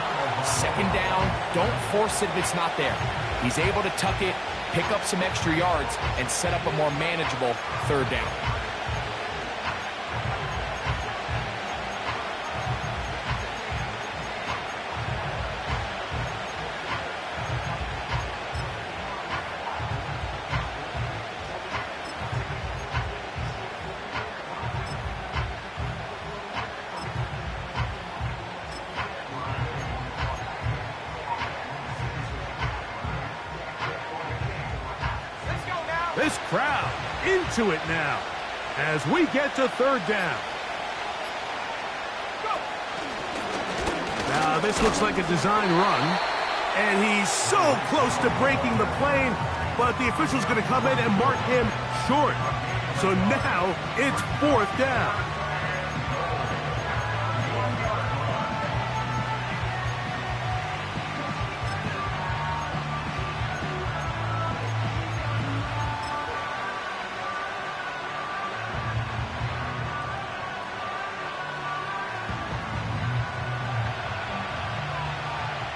Speaker 3: 2nd down, don't force it if it's not there. He's able to tuck it, pick up some extra yards, and set up a more manageable 3rd down.
Speaker 1: This crowd into it now as we get to 3rd down. Now this looks like a design run, and he's so close to breaking the plane, but the official's going to come in and mark him short. So now it's 4th down.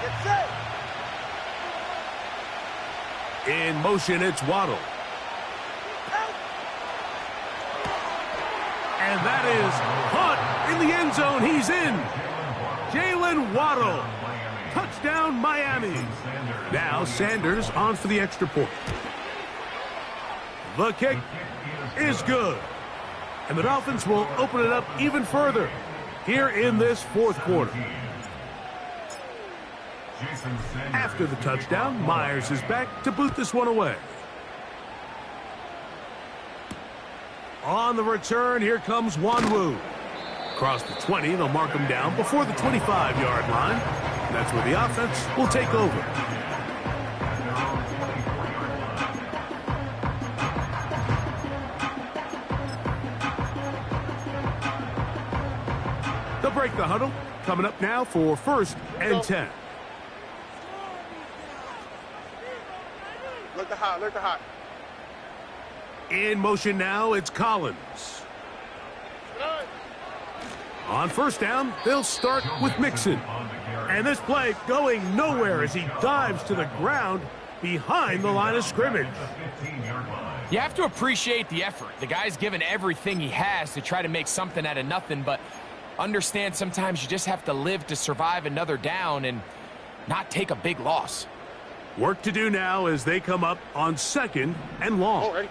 Speaker 2: Get set.
Speaker 1: In motion, it's Waddle. And that is Hunt in the end zone. He's in. Jalen Waddle. Touchdown, Miami. Now Sanders on for the extra point. The kick is good. And the Dolphins will open it up even further here in this 4th quarter. After the touchdown, Myers is back to boot this one away. On the return, here comes Wanwu. Across the 20, they'll mark him down before the 25-yard line. That's where the offense will take over. They'll break the huddle. Coming up now for 1st and 10.
Speaker 2: Look the hot, look the hot.
Speaker 1: In motion now, it's Collins. On 1st down, they'll start with Mixon. And this play going nowhere as he dives to the ground behind the line of scrimmage.
Speaker 3: You have to appreciate the effort. The guy's given everything he has to try to make something out of nothing, but understand sometimes you just have to live to survive another down and not take a big loss.
Speaker 1: Work to do now as they come up on 2nd and long.
Speaker 2: Oh, ready.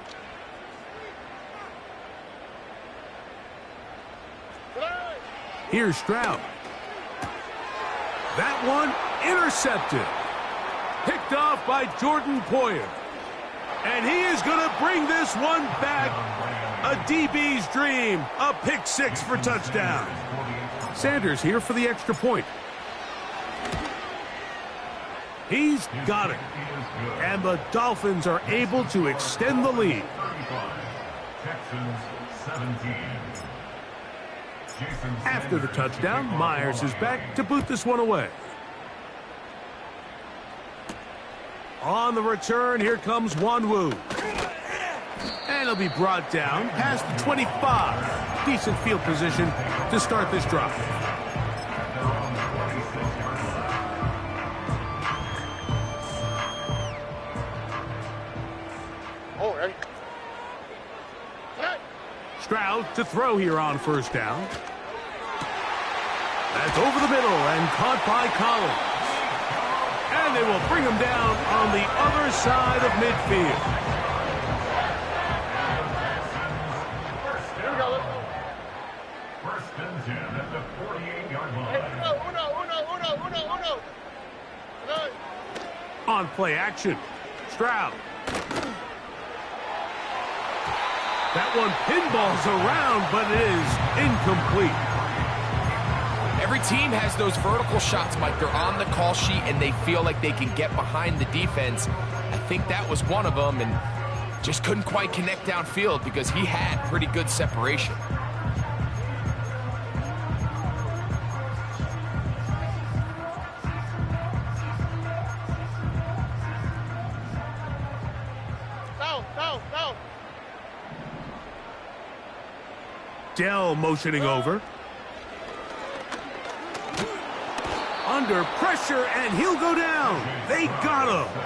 Speaker 1: Here's Stroud. That one intercepted. Picked off by Jordan Poyer. And he is going to bring this one back. A DB's dream. A pick 6 for touchdown. Sanders here for the extra point. He's got it. And the Dolphins are able to extend the lead.
Speaker 4: Texans 17.
Speaker 1: After the touchdown, Myers is back to boot this one away. On the return, here comes Wanwu. And he'll be brought down past the 25. Decent field position to start this drive.
Speaker 2: Oh, ready.
Speaker 1: Stroud to throw here on 1st down. That's over the middle and caught by Collins. And they will bring him down on the other side of midfield.
Speaker 2: Here we go, let's go.
Speaker 4: 1st and 10 at the 48-yard line.
Speaker 2: Uno.
Speaker 1: On play action, Stroud. That one pinballs around, but it is incomplete.
Speaker 3: Every team has those vertical shots, Mike. They're on the call sheet, and they feel like they can get behind the defense. I think that was one of them, and just couldn't quite connect downfield because he had pretty good separation.
Speaker 2: South.
Speaker 1: Dell motioning over. Under pressure, and he'll go down. They got him.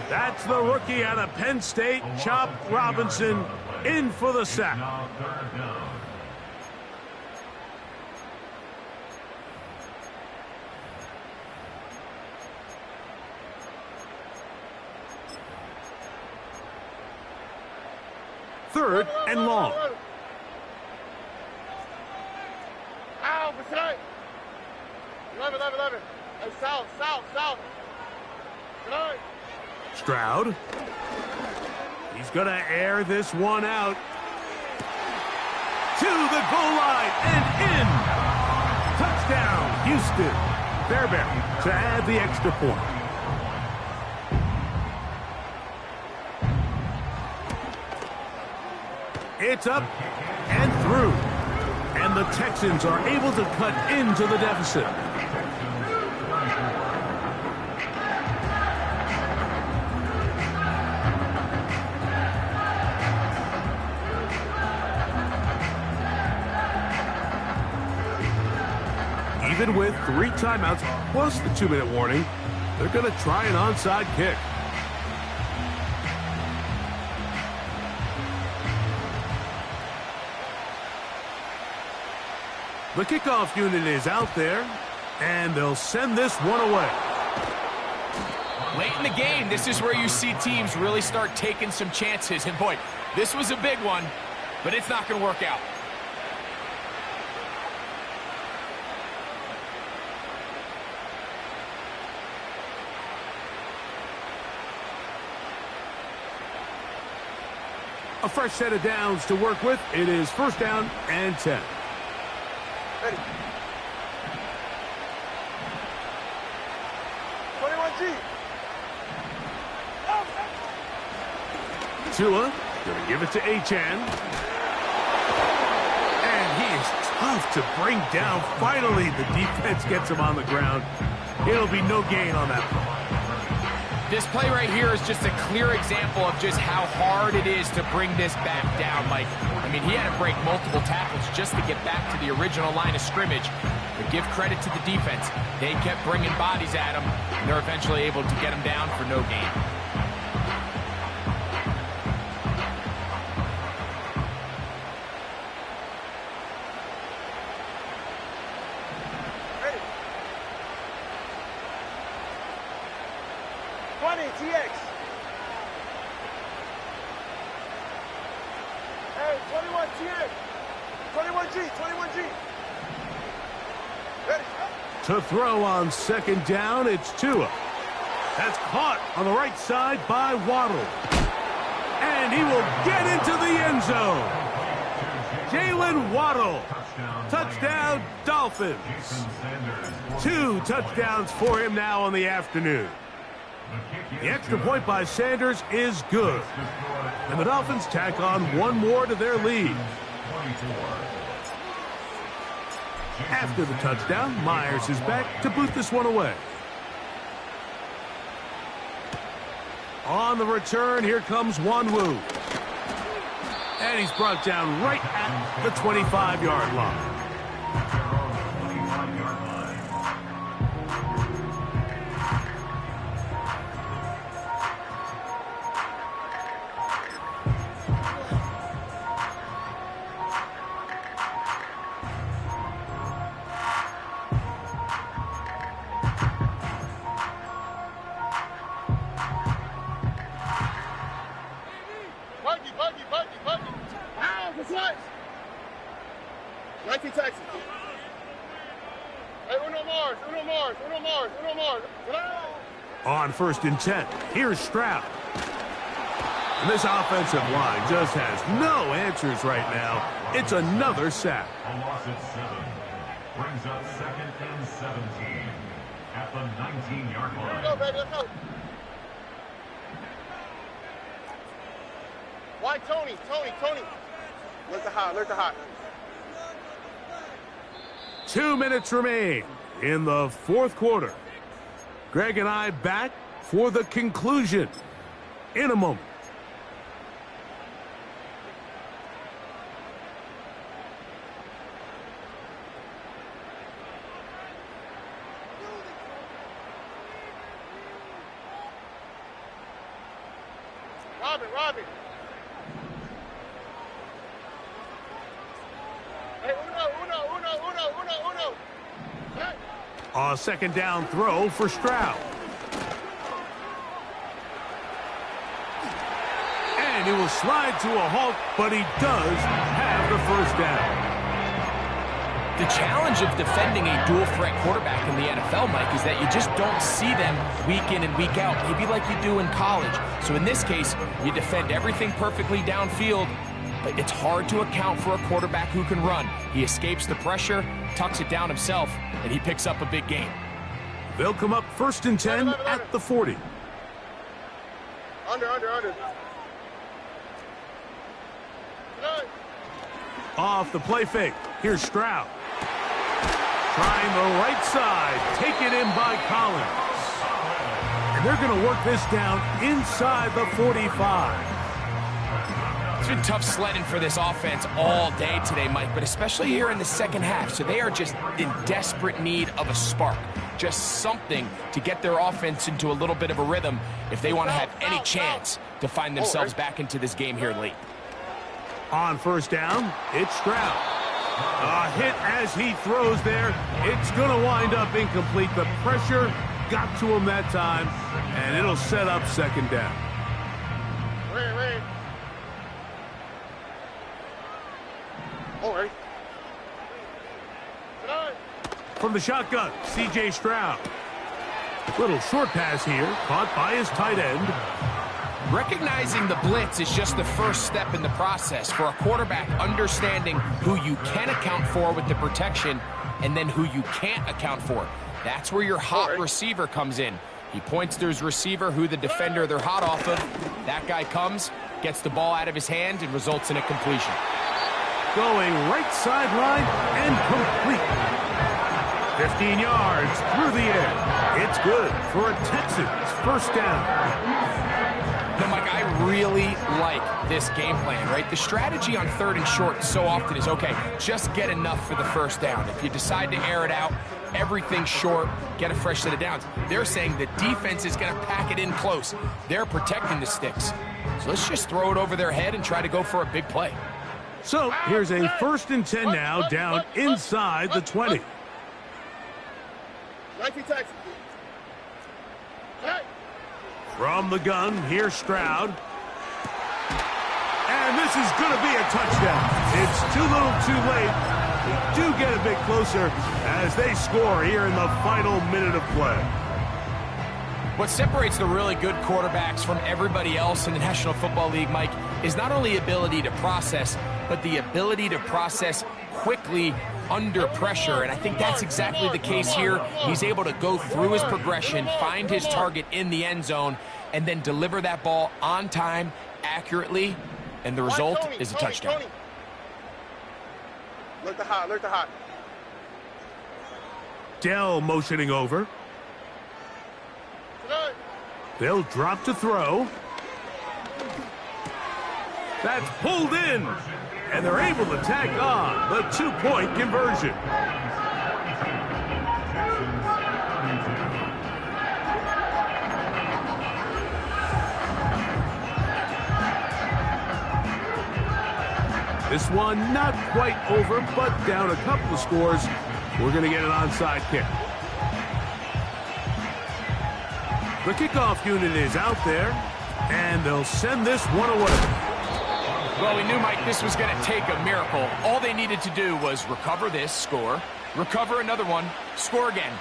Speaker 1: That's the rookie out of Penn State, Chop Robinson, in for the sack.
Speaker 4: Now 3rd down.
Speaker 1: Third and long.
Speaker 2: Ow, beside. 11. Hey, south. Good.
Speaker 1: Stroud. He's going to air this one out. To the goal line and in. Touchdown, Houston. Fairbairn to add the extra point. It's up and through. And the Texans are able to cut into the deficit. Even with 3 timeouts plus the 2-minute warning, they're going to try an onside kick. The kickoff unit is out there, and they'll send this one away.
Speaker 3: Late in the game, this is where you see teams really start taking some chances. And boy, this was a big one, but it's not going to work out.
Speaker 1: A fresh set of downs to work with. It is 1st down and 10.
Speaker 2: Ready. G.
Speaker 1: Tua gonna give it to Achan. And he is tough to bring down. Finally, the defense gets him on the ground. It'll be no gain on that play.
Speaker 3: This play right here is just a clear example of just how hard it is to bring this back down, Mike. I mean, he had to break multiple tackles just to get back to the original line of scrimmage. But give credit to the defense. They kept bringing bodies at him, and they're eventually able to get him down for no gain.
Speaker 2: TX. Hey, 21 TX. 21G, 21G. Ready.
Speaker 1: To throw on second down, it's Tua. That's caught on the right side by Waddle. And he will get into the end zone. Jalen Waddle. Touchdown, Dolphins. 2 touchdowns for him now on the afternoon. The extra point by Sanders is good. And the Dolphins tack on one more to their lead. After the touchdown, Myers is back to boot this one away. On the return, here comes Wanwu. And he's brought down right at the 25-yard line.
Speaker 2: Buggy. Ow, the slice. 19 Texas. Hey, Uno Mars.
Speaker 1: On 1st and 10, here's Stroud. And this offensive line just has no answers right now. It's another sack.
Speaker 4: A loss at 7. Brings up 2nd and 17 at the 19-yard line.
Speaker 2: Let's go, baby. Let's go. Why Tony? Alert the hot.
Speaker 1: 2 minutes remain in the 4th quarter. Greg and I back for the conclusion in a moment.
Speaker 2: Robin. Hey, Uno. Hey.
Speaker 1: A 2nd down throw for Stroud. And he will slide to a halt, but he does have the 1st down.
Speaker 3: The challenge of defending a dual-threat quarterback in the NFL, Mike, is that you just don't see them week in and week out, maybe like you do in college. So in this case, you defend everything perfectly downfield, but it's hard to account for a quarterback who can run. He escapes the pressure, tucks it down himself, and he picks up a big gain.
Speaker 1: They'll come up 1st and 10 at the 40.
Speaker 2: Under.
Speaker 1: Off the play fake, here's Stroud. Trying the right side, taken in by Collins. And they're going to work this down inside the 45.
Speaker 3: It's been tough sledding for this offense all day today, Mike, but especially here in the second half. So they are just in desperate need of a spark, just something to get their offense into a little bit of a rhythm if they want to have any chance to find themselves back into this game here late.
Speaker 1: On 1st down, it's Stroud. A hit as he throws there. It's going to wind up incomplete. The pressure got to him that time, and it'll set up 2nd down.
Speaker 2: Wait. All right.
Speaker 1: From the shotgun, C.J. Stroud. Little short pass here, caught by his tight end.
Speaker 3: Recognizing the blitz is just the first step in the process for a quarterback, understanding who you can account for with the protection and then who you can't account for. That's where your hot receiver comes in. He points to his receiver, who the defender they're hot off of. That guy comes, gets the ball out of his hand, and results in a completion.
Speaker 1: Going right sideline and complete. 15 yards through the air. It's good for a Texans first down.
Speaker 3: Now, Mike, I really like this game plan, right? The strategy on 3rd and short so often is, okay, just get enough for the first down. If you decide to air it out, everything short, get a fresh set of downs. They're saying the defense is going to pack it in close. They're protecting the sticks. So let's just throw it over their head and try to go for a big play.
Speaker 1: So here's a 1st and 10 now, down inside the 20. From the gun, here's Stroud. And this is going to be a touchdown. It's too little too late. They do get a bit closer as they score here in the final minute of play.
Speaker 3: What separates the really good quarterbacks from everybody else in the National Football League, Mike, is not only ability to process, but the ability to process quickly under pressure. And I think that's exactly the case here. He's able to go through his progression, find his target in the end zone, and then deliver that ball on time, accurately, and the result is a touchdown.
Speaker 2: Look the hot, look the hot.
Speaker 1: Dell motioning over. They'll drop to throw. That's pulled in. And they're able to tack on the 2-point conversion. This one not quite over, but down a couple of scores. We're going to get an onside kick. The kickoff unit is out there, and they'll send this one away.
Speaker 3: Well, we knew, Mike, this was going to take a miracle. All they needed to do was recover this, score, recover another one, score again.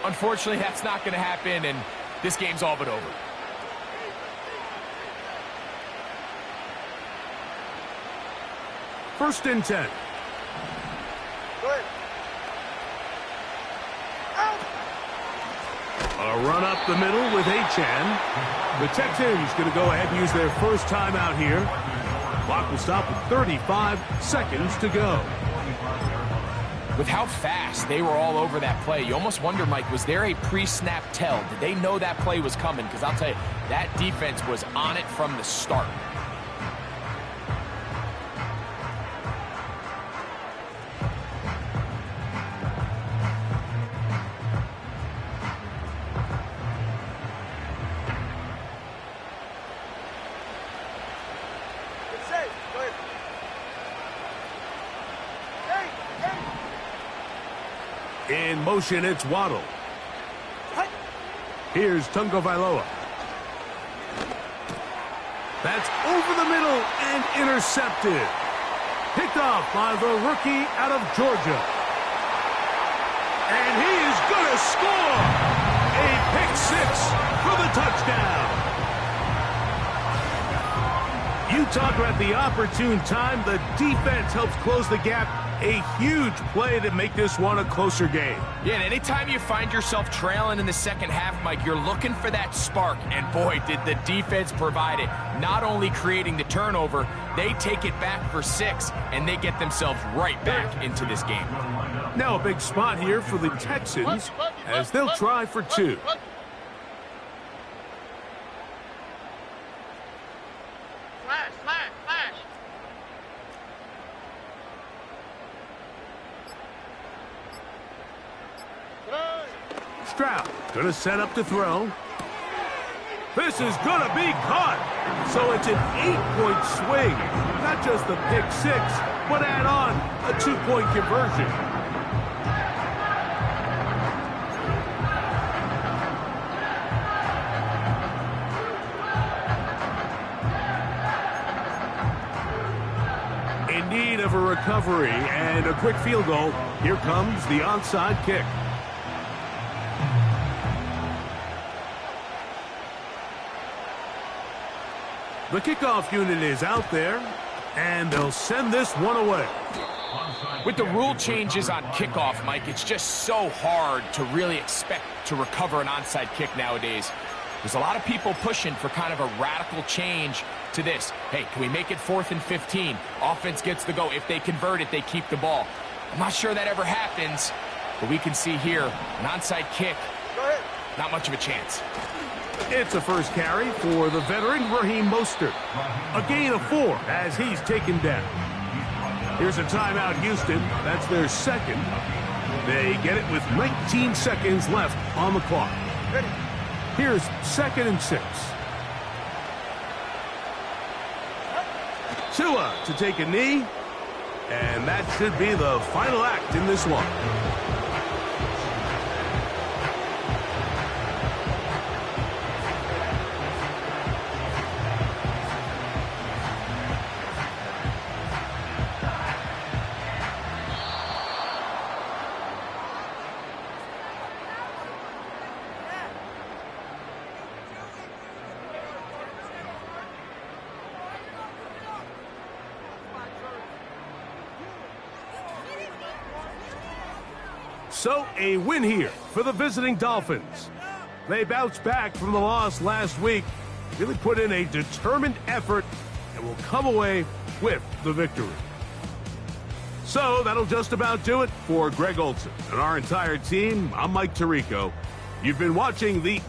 Speaker 3: Unfortunately, that's not going to happen, and this game's all but over.
Speaker 1: First and 10. A run up the middle with Achan. The Texans going to go ahead and use their first timeout here. Clock will stop with 35 seconds to go.
Speaker 3: With how fast they were all over that play, you almost wonder, Mike, was there a pre-snap tell? Did they know that play was coming? Because I'll tell you, that defense was on it from the start.
Speaker 1: In motion, it's Waddle. Here's Tagovailoa. That's over the middle and intercepted. Picked off by the rookie out of Georgia. And he is going to score. A pick-6 for the touchdown. You talk about the opportune time. The defense helps close the gap. A huge play to make this one a closer game.
Speaker 3: Yeah, and anytime you find yourself trailing in the second half, Mike, you're looking for that spark. And boy, did the defense provide it. Not only creating the turnover, they take it back for 6, and they get themselves right back into this game.
Speaker 1: Now a big spot here for the Texans as they'll try for 2. Stroud going to set up to throw. This is going to be caught. So it's an 8-point swing. Not just the pick-6, but add on a 2-point conversion. In need of a recovery and a quick field goal, here comes the onside kick. The kickoff unit is out there, And they'll send this one away.
Speaker 3: With the rule changes on kickoff, Mike, it's just so hard to really expect to recover an onside kick nowadays. There's a lot of people pushing for kind of a radical change to this. Hey, can we make it 4th and 15? Offense gets the go. If they convert it, they keep the ball. I'm not sure that ever happens, but we can see here an onside kick. Not much of a chance.
Speaker 1: It's a first carry for the veteran Raheem Mostert. A gain of 4 as he's taken down. Here's a timeout, Houston. That's their second. They get it with 19 seconds left on the clock. Here's 2nd and 6. Tua to take a knee. And that should be the final act in this one. So, a win here for the visiting Dolphins. They bounced back from the loss last week, really put in a determined effort, and will come away with the victory. So, that'll just about do it for Greg Olson and our entire team. I'm Mike Tirico. You've been watching the